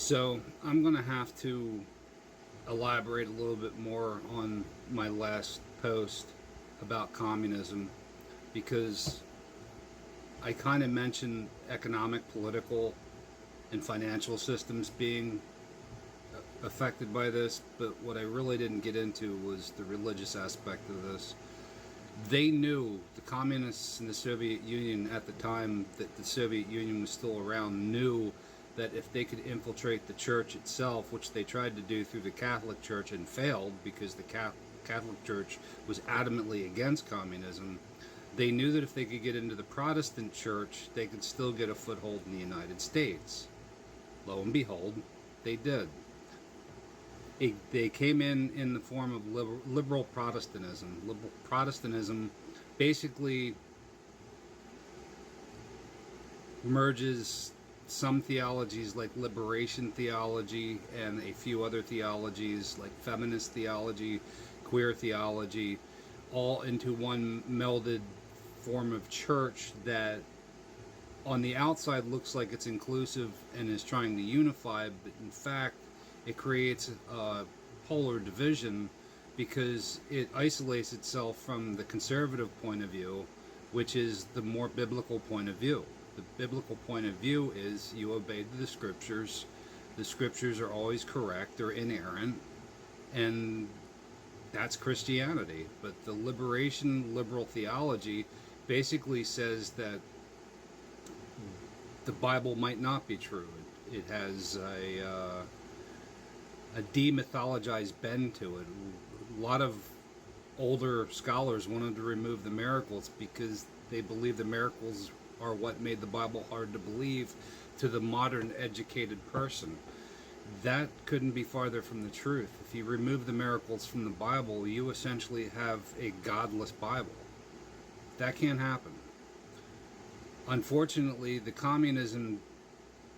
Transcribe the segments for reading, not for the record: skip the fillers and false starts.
So I'm going to have to elaborate a little bit more on my last post about communism because I kind of mentioned economic, political, and financial systems being affected by this, but what I really didn't get into was the religious aspect of this. They knew, the communists in the Soviet Union at the time that the Soviet Union was still around, knew that if they could infiltrate the church itself, which they tried to do through the Catholic Church and failed because the Catholic Church was adamantly against communism, they knew that if they could get into the Protestant Church, they could still get a foothold in the United States. Lo and behold, they did. They came in the form of liberal Protestantism. Liberal Protestantism basically merges some theologies like liberation theology and a few other theologies like feminist theology, queer theology, all into one melded form of church that on the outside looks like it's inclusive and is trying to unify, but in fact it creates a polar division because it isolates itself from the conservative point of view, which is the more biblical point of view. The biblical point of view is you obey the scriptures. The scriptures are always correct, they're inerrant, and that's Christianity. But the liberal theology basically says that the Bible might not be true. It has a demythologized bend to it. A lot of older scholars wanted to remove the miracles because they believe the miracles are what made the Bible hard to believe to the modern educated person. That couldn't be farther from the truth. If you remove the miracles from the Bible, you essentially have a godless Bible. That can't happen. Unfortunately, the communism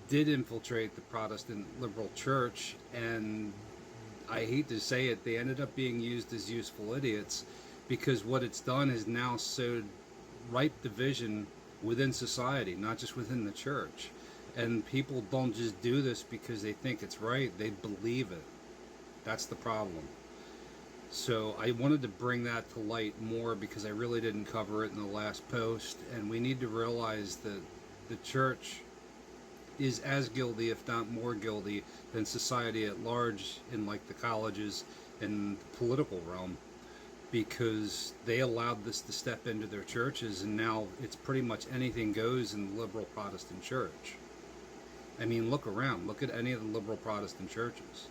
did infiltrate the Protestant liberal church, and I hate to say it, they ended up being used as useful idiots because what it's done is now sowed ripe division within society, not just within the church. And people don't just do this because they think it's right, they believe it. That's the problem. So I wanted to bring that to light more because I really didn't cover it in the last post, and we need to realize that the church is as guilty, if not more guilty, than society at large in like the colleges and the political realm, because they allowed this to step into their churches, and now it's pretty much anything goes in the liberal Protestant church. I mean, look around. Look at any of the liberal Protestant churches.